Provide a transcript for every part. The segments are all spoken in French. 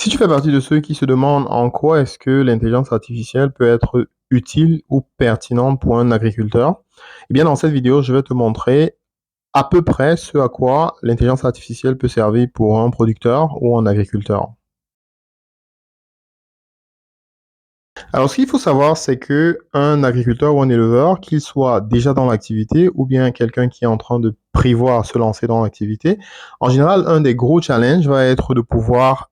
Si tu fais partie de ceux qui se demandent en quoi est-ce que l'intelligence artificielle peut être utile ou pertinente pour un agriculteur, eh bien dans cette vidéo, je vais te montrer à peu près ce à quoi l'intelligence artificielle peut servir pour un producteur ou un agriculteur. Alors, ce qu'il faut savoir, c'est que un agriculteur ou un éleveur, qu'il soit déjà dans l'activité ou bien quelqu'un qui est en train de prévoir se lancer dans l'activité, en général, un des gros challenges va être de pouvoir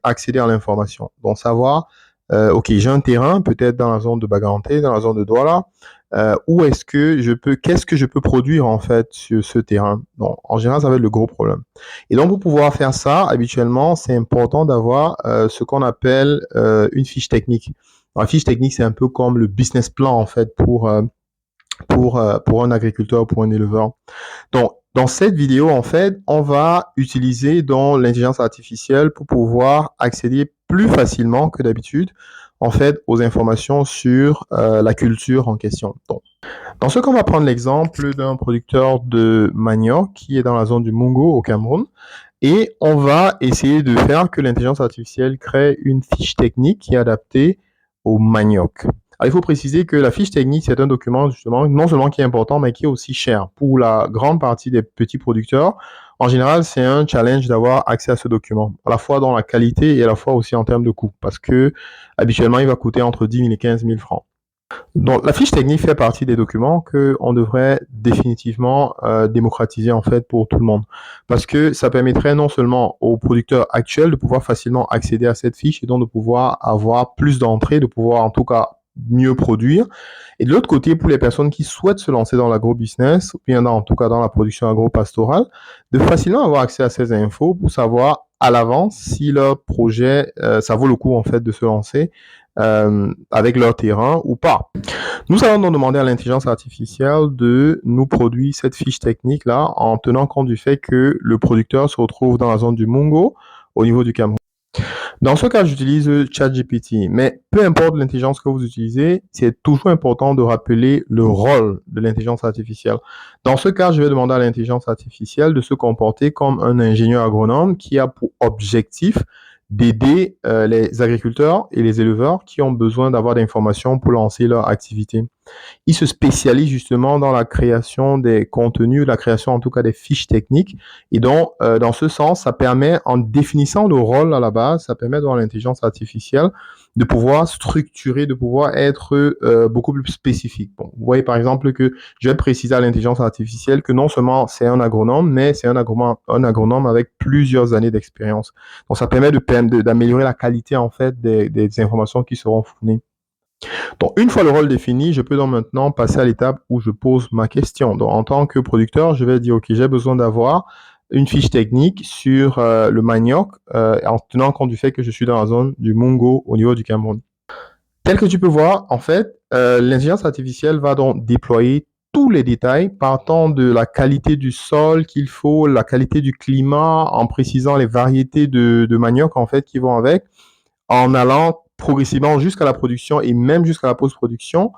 accéder à l'information. Donc, savoir, OK, j'ai un terrain, peut-être dans la zone de Baganté, dans la zone de Douala, où est-ce que je peux, qu'est-ce que je peux produire en fait sur ce terrain? Donc, en général, ça va être le gros problème. Et donc, pour pouvoir faire ça, habituellement, c'est important d'avoir ce qu'on appelle une fiche technique. La fiche technique, c'est un peu comme le business plan, en fait, pour un agriculteur, pour un éleveur. Donc, dans cette vidéo, en fait, on va utiliser donc l'intelligence artificielle pour pouvoir accéder plus facilement que d'habitude, en fait, aux informations sur la culture en question. Donc, dans ce cas, on va prendre l'exemple d'un producteur de manioc qui est dans la zone du Mungo au Cameroun. Et on va essayer de faire que l'intelligence artificielle crée une fiche technique qui est adaptée au manioc. Alors, il faut préciser que la fiche technique, c'est un document justement non seulement qui est important, mais qui est aussi cher. Pour la grande partie des petits producteurs, en général, c'est un challenge d'avoir accès à ce document, à la fois dans la qualité et à la fois aussi en termes de coût, parce que habituellement, il va coûter entre 10 000 et 15 000 francs. Donc, la fiche technique fait partie des documents que on devrait définitivement démocratiser en fait pour tout le monde, parce que ça permettrait non seulement aux producteurs actuels de pouvoir facilement accéder à cette fiche et donc de pouvoir avoir plus d'entrées, de pouvoir en tout cas mieux produire, et de l'autre côté pour les personnes qui souhaitent se lancer dans l'agro-business ou bien en tout cas dans la production agro-pastorale, de facilement avoir accès à ces infos pour savoir à l'avance si leur projet ça vaut le coup en fait de se lancer avec leur terrain ou pas. Nous allons donc demander à l'intelligence artificielle de nous produire cette fiche technique-là en tenant compte du fait que le producteur se retrouve dans la zone du Mungo au niveau du Cameroun. Dans ce cas, j'utilise ChatGPT, mais peu importe l'intelligence que vous utilisez, c'est toujours important de rappeler le rôle de l'intelligence artificielle. Dans ce cas, je vais demander à l'intelligence artificielle de se comporter comme un ingénieur agronome qui a pour objectif d'aider les agriculteurs et les éleveurs qui ont besoin d'avoir des informations pour lancer leur activité. Il se spécialise justement dans la création des contenus, la création en tout cas des fiches techniques. Et donc, dans ce sens, ça permet, en définissant le rôle à la base, ça permet dans l'intelligence artificielle de pouvoir structurer, de pouvoir être beaucoup plus spécifique. Bon, vous voyez par exemple que je vais préciser à l'intelligence artificielle que non seulement c'est un agronome, mais c'est un agronome avec plusieurs années d'expérience. Donc, ça permet d'améliorer la qualité en fait des informations qui seront fournies. Donc, une fois le rôle défini, je peux donc maintenant passer à l'étape où je pose ma question. Donc, en tant que producteur, je vais dire, OK, j'ai besoin d'avoir une fiche technique sur le manioc en tenant compte du fait que je suis dans la zone du Mungo au niveau du Cameroun. Tel que tu peux voir, en fait, l'intelligence artificielle va donc déployer tous les détails partant de la qualité du sol qu'il faut, la qualité du climat, en précisant les variétés de manioc en fait qui vont avec, en allant progressivement jusqu'à la production et même jusqu'à la post-production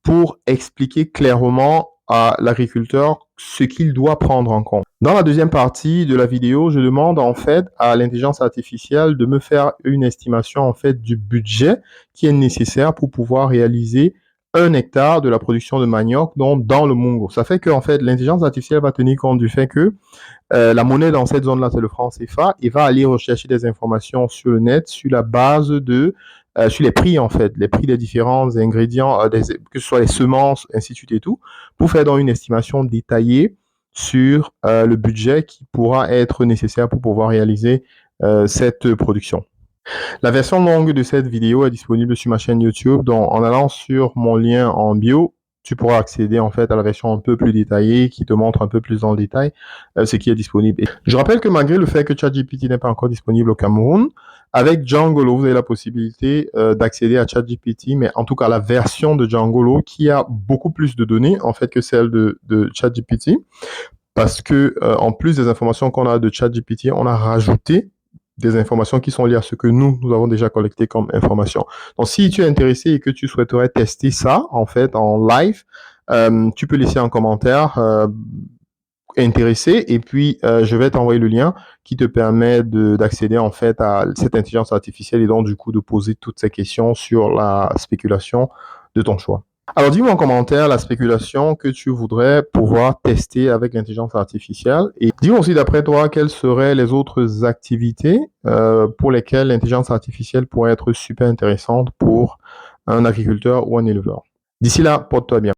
pour expliquer clairement à l'agriculteur ce qu'il doit prendre en compte. Dans la deuxième partie de la vidéo, je demande en fait à l'intelligence artificielle de me faire une estimation en fait du budget qui est nécessaire pour pouvoir réaliser 1 hectare de la production de manioc donc dans le Mungo. Ça fait que en fait l'intelligence artificielle va tenir compte du fait que la monnaie dans cette zone-là, c'est le franc CFA, et va aller rechercher des informations sur le net sur la base de sur les prix en fait, les prix des différents ingrédients, que ce soit les semences, ainsi de suite et tout, pour faire donc une estimation détaillée sur le budget qui pourra être nécessaire pour pouvoir réaliser cette production. La version longue de cette vidéo est disponible sur ma chaîne YouTube, donc en allant sur mon lien en bio, tu pourras accéder en fait à la version un peu plus détaillée qui te montre un peu plus dans le détail ce qui est disponible. Et je rappelle que malgré le fait que ChatGPT n'est pas encore disponible au Cameroun, avec Djangolo, vous avez la possibilité d'accéder à ChatGPT, mais en tout cas la version de Djangolo qui a beaucoup plus de données en fait que celle de ChatGPT, parce que en plus des informations qu'on a de ChatGPT, on a rajouté des informations qui sont liées à ce que nous avons déjà collecté comme information. Donc, si tu es intéressé et que tu souhaiterais tester ça, en fait, en live, tu peux laisser un commentaire intéressé et puis je vais t'envoyer le lien qui te permet d'accéder en fait à cette intelligence artificielle et donc du coup de poser toutes ces questions sur la spéculation de ton choix. Alors dis-moi en commentaire la spéculation que tu voudrais pouvoir tester avec l'intelligence artificielle et dis-moi aussi d'après toi quelles seraient les autres activités pour lesquelles l'intelligence artificielle pourrait être super intéressante pour un agriculteur ou un éleveur. D'ici là, porte-toi bien.